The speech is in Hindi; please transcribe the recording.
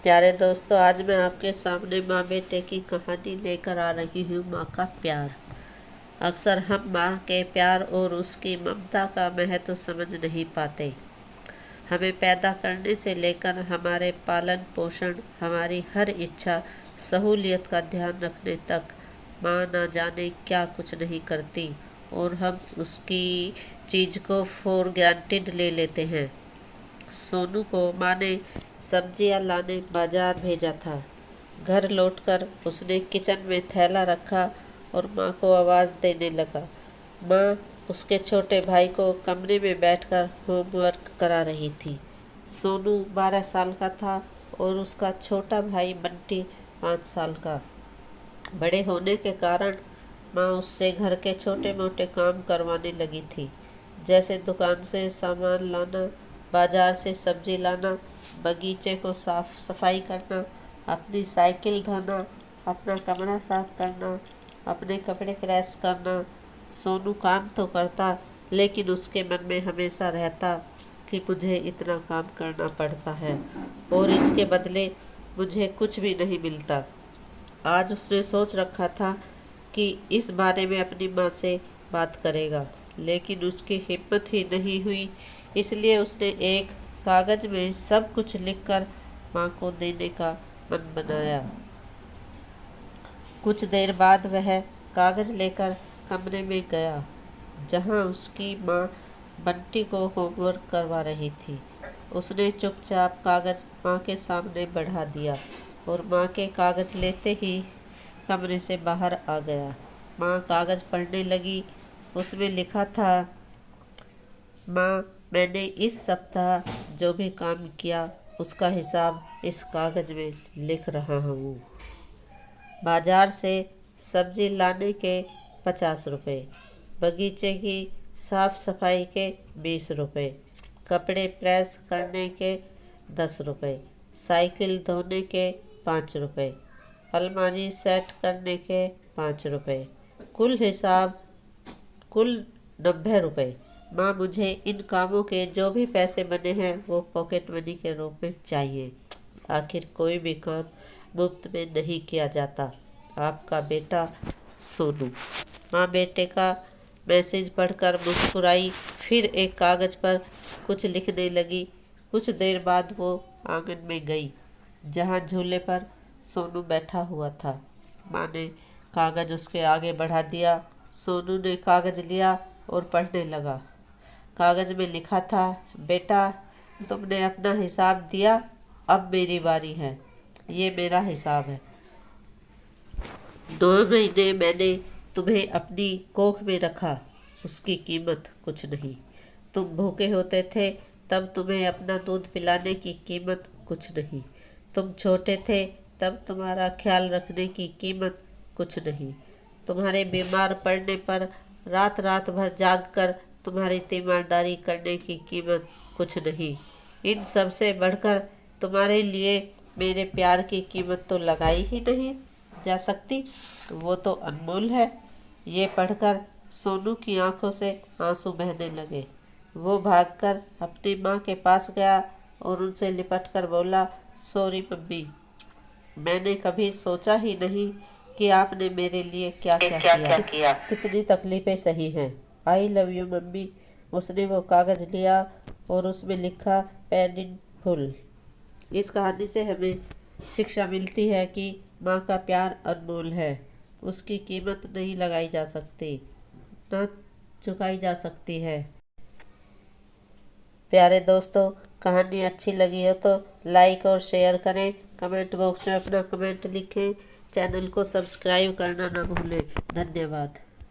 प्यारे दोस्तों, आज मैं आपके सामने माँ बेटे की कहानी लेकर आ रही हूँ। माँ का प्यार। अक्सर हम माँ के प्यार और उसकी ममता का महत्व समझ नहीं पाते। हमें पैदा करने से लेकर हमारे पालन पोषण, हमारी हर इच्छा सहूलियत का ध्यान रखने तक माँ ना जाने क्या कुछ नहीं करती, और हम उसकी चीज़ को फॉर ग्रांटेड ले लेते हैं। सोनू को माँ ने सब्जियां लाने बाजार भेजा था। घर लौटकर उसने किचन में थैला रखा और माँ को आवाज़ देने लगा। माँ उसके छोटे भाई को कमरे में बैठकर होमवर्क करा रही थी। सोनू 12 साल का था और उसका छोटा भाई बंटी 5 साल का। बड़े होने के कारण माँ उससे घर के छोटे मोटे काम करवाने लगी थी, जैसे दुकान से सामान लाना, बाजार से सब्जी लाना, बगीचे को साफ सफाई करना, अपनी साइकिल धोना, अपना कमरा साफ करना, अपने कपड़े प्रेस करना। सोनू काम तो करता, लेकिन उसके मन में हमेशा रहता कि मुझे इतना काम करना पड़ता है और इसके बदले मुझे कुछ भी नहीं मिलता। आज उसने सोच रखा था कि इस बारे में अपनी माँ से बात करेगा, लेकिन उसकी हिम्मत ही नहीं हुई। इसलिए उसने एक कागज में सब कुछ लिखकर माँ को देने का मन बनाया। कुछ देर बाद वह कागज लेकर कमरे में गया, जहाँ उसकी माँ बंटी को होमवर्क करवा रही थी। उसने चुपचाप कागज माँ के सामने बढ़ा दिया और माँ के कागज लेते ही कमरे से बाहर आ गया। माँ कागज पढ़ने लगी। उसमें लिखा था, माँ, मैंने इस सप्ताह जो भी काम किया उसका हिसाब इस कागज में लिख रहा हूँ। बाजार से सब्जी लाने के 50 रुपये, बगीचे की साफ सफाई के 20 रुपये, कपड़े प्रेस करने के 10 रुपये, साइकिल धोने के 5 रुपये, अलमारी सेट करने के 5 रुपये, कुल हिसाब कुल 90 रुपये। माँ, मुझे इन कामों के जो भी पैसे बने हैं वो पॉकेट मनी के रूप में चाहिए। आखिर कोई भी काम मुफ्त में नहीं किया जाता। आपका बेटा सोनू। माँ बेटे का मैसेज पढ़कर मुस्कुराई, फिर एक कागज़ पर कुछ लिखने लगी। कुछ देर बाद वो आंगन में गई, जहाँ झूले पर सोनू बैठा हुआ था। माँ ने कागज़ उसके आगे बढ़ा दिया। सोनू ने कागज़ लिया और पढ़ने लगा। कागज़ में लिखा था, बेटा, तुमने अपना हिसाब दिया, अब मेरी बारी है। ये मेरा हिसाब है। 2 महीने मैंने तुम्हें अपनी कोख में रखा, उसकी कीमत कुछ नहीं। तुम भूखे होते थे तब तुम्हें अपना दूध पिलाने की कीमत कुछ नहीं। तुम छोटे थे तब तुम्हारा ख्याल रखने की कीमत कुछ नहीं। तुम्हारे बीमार पड़ने पर रात रात भर जागकर तुम्हारी तीमारदारी करने की कीमत कुछ नहीं। इन सब से बढ़कर तुम्हारे लिए मेरे प्यार की कीमत तो लगाई ही नहीं जा सकती, वो तो अनमोल है। ये पढ़कर सोनू की आंखों से आंसू बहने लगे। वो भागकर अपनी माँ के पास गया और उनसे लिपटकर बोला, सॉरी मम्मी, मैंने कभी सोचा ही नहीं कि आपने मेरे लिए क्या क्या किया। कितनी तकलीफें सही हैं। I love you mummy. उसने वो कागज़ लिया और उसमें लिखा, पेड इन फुल। इस कहानी से हमें शिक्षा मिलती है कि माँ का प्यार अनमोल है। उसकी कीमत नहीं लगाई जा सकती, न चुकाई जा सकती है। प्यारे दोस्तों, कहानी अच्छी लगी हो तो लाइक और शेयर करें। कमेंट बॉक्स में अपना कमेंट लिखें। चैनल को सब्सक्राइब करना ना भूलें। धन्यवाद।